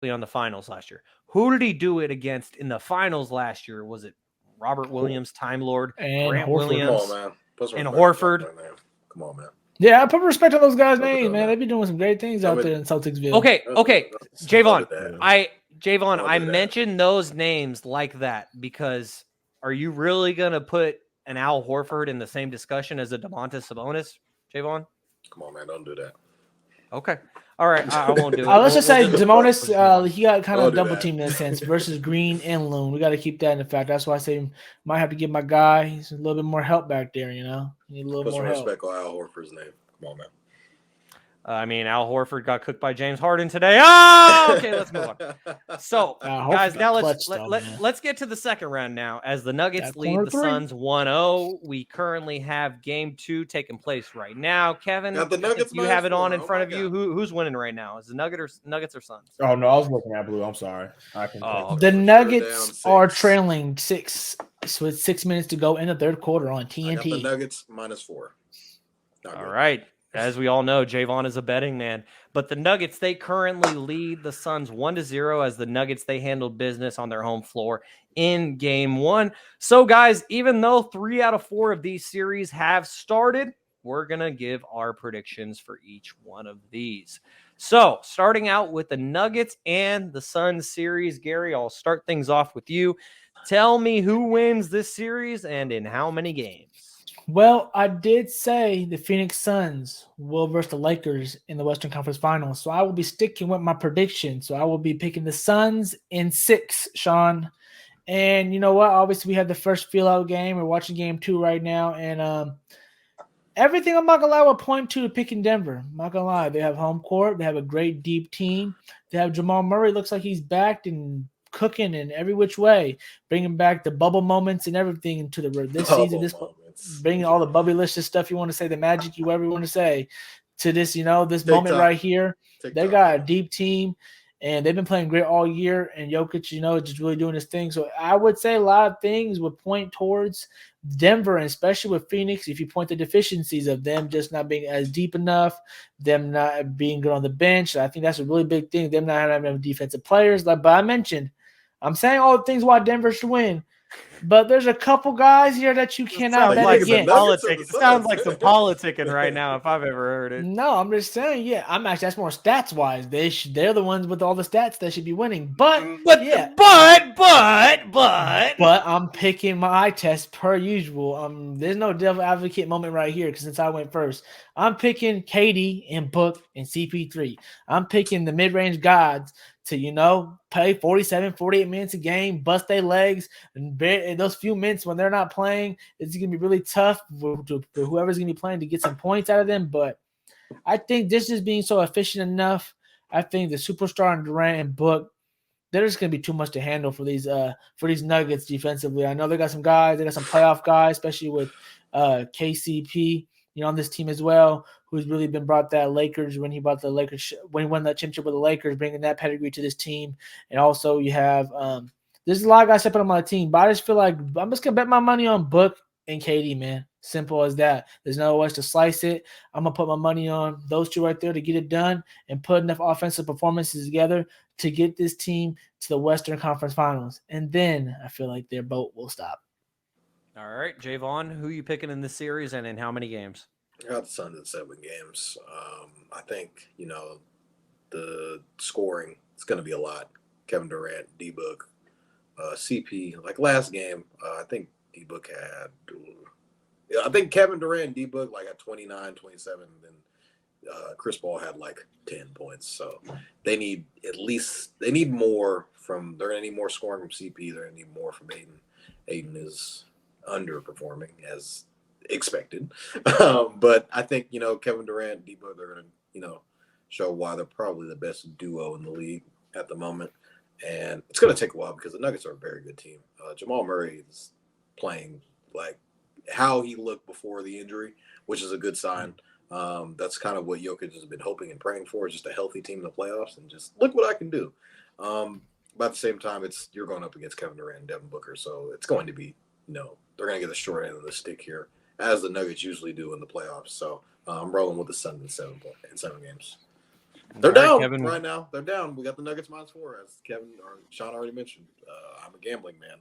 on the finals last year. Who did he do it against in the finals last year? Was it Robert Williams, Time Lord, And Grant Horford. Come on, Williams, man. Put some and respect on Horford? that name. Come on, man. Yeah, I put respect on those guys' Don't do names, that, man. man. They've been doing some great things Don't out be, there in Celticsville. Okay, okay, don't do Javon, that. Javon, Don't I do that. mentioned those names like that because are you really gonna put an Al Horford in the same discussion as a Domantas Sabonis, Javon? Come on, man. Don't do that. Okay, all right, I won't do it. Let's just say We'll Demonis, just move on. he got kind Don't of do double that. teamed in a sense versus Green and Loon. We got to keep that in fact. That's why I say might have to give my guy he's a little bit more help back there. You know, need a little Put more some help. respect on Al Horford's name. Come on, man. I mean, Al Horford got cooked by James Harden today. Oh, okay, let's move on. So, Horford guys, got now clutched though, man. let's get to the second round now. As the Nuggets That lead corner the three. Suns 1-0, we currently have game 2 taking place right now. Kevin, Got the I think Nuggets you have it on -4. in Oh front my of you. God. Who's winning right now? Is the Nuggets or Suns? Oh no, I was looking at blue. I'm sorry. I can. Oh, The okay. So they're down Nuggets are 6. trailing 6 with 6 minutes to go in the third quarter on I got the TNT. Nuggets -4. Not All good. right. As we all know, Jaevon is a betting man. But the Nuggets, they currently lead the Suns 1-0 as the Nuggets, they handled business on their home floor in game 1. So, guys, even though 3 out of 4 of these series have started, we're going to give our predictions for each one of these. So, starting out with the Nuggets and the Suns series, Gary, I'll start things off with you. Tell me who wins this series and in how many games. Well, I did say the Phoenix Suns will versus the Lakers in the Western Conference Finals, so I will be sticking with my prediction. So I will be picking the Suns in 6, Shaun. And you know what? Obviously, we had the first feel out game. We're watching game 2 right now, and everything I'm not gonna lie will point to picking Denver. I'm not gonna lie, they have home court. They have a great deep team. They have Jamal Murray. Looks like he's back and cooking in every which way, bringing back the bubble moments and everything into this season. Bubble This moments. bringing all the bubbylicious stuff you want to say, the magic you ever want to say to this. This moment TikTok. right here. They TikTok. got a deep team. And they've been playing great all year. And Jokic, is just really doing his thing. So I would say a lot of things would point towards Denver, and especially with Phoenix, if you point the deficiencies of them just not being as deep enough, them not being good on the bench. I think that's a really big thing. Them not having enough defensive players. But I mentioned, I'm saying all the things why Denver should win. But there's a couple guys here that you cannot Sounds bet like against. it sounds like some politicking right now, if I've ever heard it. No, I'm just saying, yeah. I'm actually that's more stats wise. They're the ones with all the stats that should be winning. But yeah, but I'm picking my eye test per usual. There's no devil advocate moment right here because since I went first, I'm picking KD and Book and CP3. I'm picking the mid range gods to play 47, 48 minutes a game, bust their legs, and those few minutes when they're not playing, it's going to be really tough for whoever's going to be playing to get some points out of them. But I think this is being so efficient enough. I think the superstar and Durant and Book, they're just going to be too much to handle for these Nuggets defensively. I know they got some guys, they got some playoff guys, especially with KCP, on this team as well, who's really been brought that Lakers when he won that championship with the Lakers, bringing that pedigree to this team. And also you have there's a lot of guys stepping on my team, but I just feel like I'm just gonna bet my money on Book and KD, man. Simple as that. There's no way to slice it. I'm gonna put my money on those two right there to get it done and put enough offensive performances together to get this team to the Western Conference Finals. And then I feel like their boat will stop. All right, Jaevon, who are you picking in this series and in how many games? I got the Suns in 7 games. I think, the scoring, it's going to be a lot. Kevin Durant, D-Book, CP. Like last game, I think D-Book had – I think Kevin Durant and D-Book like at 29, 27, and then Chris Paul had like 10 points. So they need more from – they're going to need more scoring from CP. They're going to need more from Aiden. Aiden is underperforming as expected. But I think, Kevin Durant and D-Book, they're going to, show why they're probably the best duo in the league at the moment. And it's going to take a while because the Nuggets are a very good team. Jamal Murray is playing like how he looked before the injury, which is a good sign. That's kind of what Jokic has been hoping and praying for, just a healthy team in the playoffs and just look what I can do. But at the same time, you're going up against Kevin Durant and Devin Booker, so it's going to be, they're going to get the short end of the stick here, as the Nuggets usually do in the playoffs. So I'm rolling with the Suns in 7 games. They're All right, down Kevin. right now. They're down. We got the Nuggets -4, as Kevin or Shaun already mentioned. I'm a gambling man.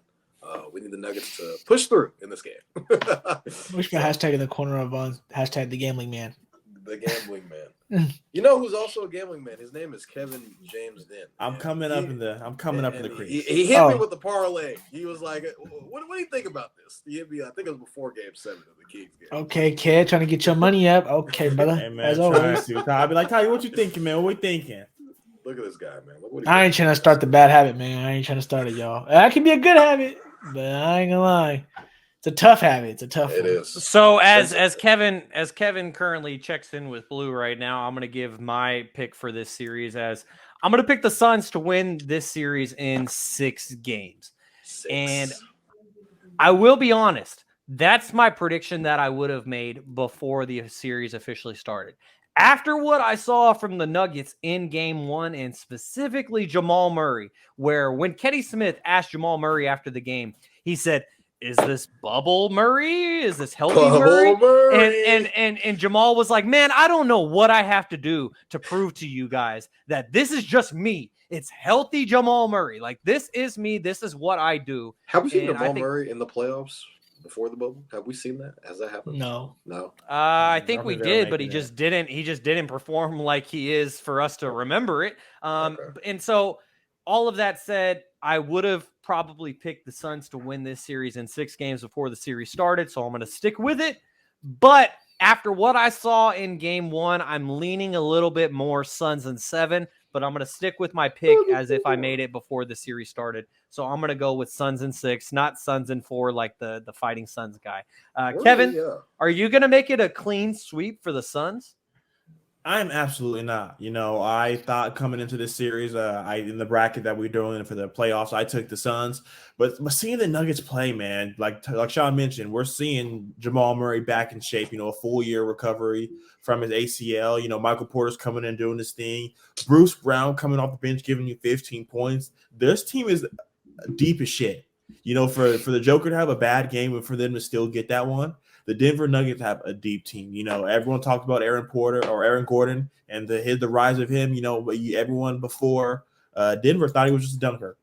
We need the Nuggets to push through in this game. We should put hashtag in the corner of hashtag the gambling man. The gambling man. You know who's also a gambling man? His name is Kevin James Den. I'm coming up in the crease. He hit me with the parlay. He was like, "What do you think about this?" He hit me. I think it was before Game 7 of the Kings game. Okay, kid, trying to get your money up. Okay, brother. Hey, man, as always. I'll be like, Ty, what you thinking, man? What we thinking? Look at this guy, man. I ain't trying to start the bad habit, man. I ain't trying to start it, y'all. That can be a good habit, but I ain't gonna lie. It's a tough habit. It's a tough one. It is. So as Kevin currently checks in with Blue right now, I'm gonna give my pick for this series as I'm gonna pick the Suns to win this series in 6 games. 6. And I will be honest, that's my prediction that I would have made before the series officially started. After what I saw from the Nuggets in Game 1 and specifically Jamal Murray, where when Kenny Smith asked Jamal Murray after the game, he said, "Is this bubble Murray? Is this healthy Murray?" And Jamal was like, "Man, I don't know what I have to do to prove to you guys that this is just me. It's healthy Jamal Murray. Like, this is me. This is what I do." Have we seen Jamal Murray in the playoffs before the bubble? Have we seen that? Has that happened? No. I think we did, but he just didn't. He just didn't perform like he is for us to remember it. And so, all of that said, I would have probably picked the Suns to win this series in 6 games before the series started, so I'm going to stick with it. But after what I saw in Game 1, I'm leaning a little bit more Suns in 7, but I'm going to stick with my pick as if I made it before the series started. So I'm going to go with Suns in 6, not Suns in 4 like the Fighting Suns guy. Kevin, are you going to make it a clean sweep for the Suns? I'm absolutely not. You know, I thought coming into this series, in the bracket that we're doing for the playoffs, I took the Suns. But seeing the Nuggets play, man, like Shaun mentioned, we're seeing Jamal Murray back in shape. You know, a full year recovery from his ACL. You know, Michael Porter's coming in doing this thing. Bruce Brown coming off the bench giving you 15 points. This team is deep as shit. You know, for the Joker to have a bad game and for them to still get that one. The Denver Nuggets have a deep team. You know, everyone talked about Aaron Gordon and the rise of him. You know, everyone before Denver thought he was just a dunker.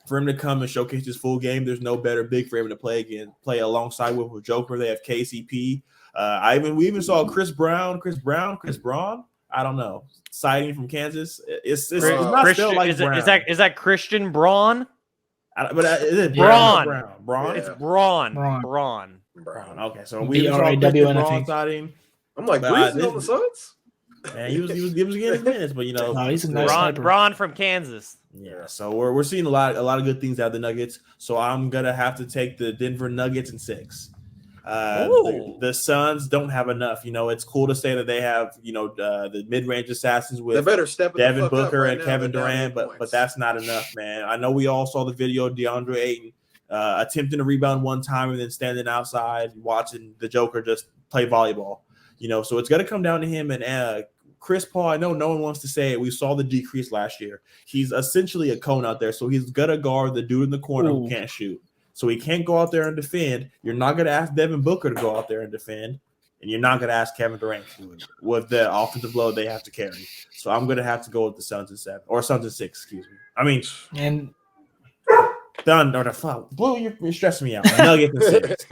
For him to come and showcase his full game, there's no better big for him to play alongside with Joker. They have KCP. We even saw Chris Braun. I don't know, sighting from Kansas. It's not still like Brown. Is that Christian Braun? Is it Braun? Braun? It's Braun. Brown. Okay, so we saw Braun sighting. I'm like, Breezy on the Suns? Man, he was getting his minutes, but you know, no, he's a nice Braun from Kansas. Yeah, so we're seeing a lot of good things out of the Nuggets. So I'm gonna have to take the Denver Nuggets in 6. The Suns don't have enough. You know, it's cool to say that they have, you know, the mid-range assassins with Devin Booker and Kevin Durant, but that's not enough, man. I know we all saw the video of DeAndre Ayton attempting to rebound one time and then standing outside watching the Joker just play volleyball. You know, so it's going to come down to him and Chris Paul. I know no one wants to say it. We saw the decrease last year. He's essentially a cone out there, so he's going to guard the dude in the corner who can't shoot. So he can't go out there and defend. You're not going to ask Devin Booker to go out there and defend, and you're not going to ask Kevin Durant to do it with the offensive load they have to carry. So I'm going to have to go with the Suns in 7 or Suns in 6. Excuse me. I mean, and done or the fuck. Blue, you're stressing me out. Nuggets in 6.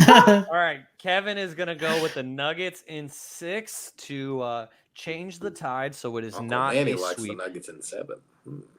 All right, Kevin is going to go with the Nuggets in 6 to change the tide, so it is Uncle not Manny a likes sweep. the Nuggets in 7.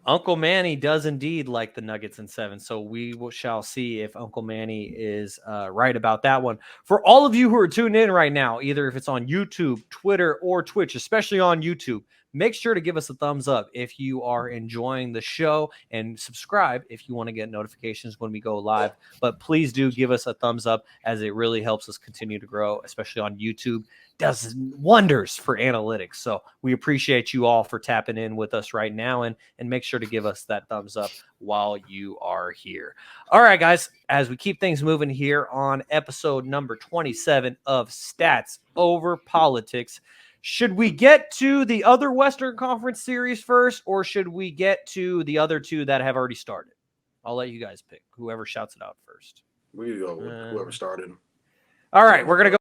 Uncle Manny does indeed like the Nuggets in 7, so we shall see if Uncle Manny is right about that one. For all of you who are tuned in right now, either if it's on YouTube, Twitter, or Twitch, especially on YouTube, make sure to give us a thumbs up if you are enjoying the show and subscribe if you want to get notifications when we go live. But please do give us a thumbs up as it really helps us continue to grow, especially on YouTube. Does wonders for analytics. So we appreciate you all for tapping in with us right now and make sure to give us that thumbs up while you are here. All right, guys, as we keep things moving here on episode number 27 of Stats Over Politics, should we get to the other Western Conference series first, or should we get to the other two that have already started? I'll let you guys pick, whoever shouts it out first. We go with whoever started. All right, we're going to go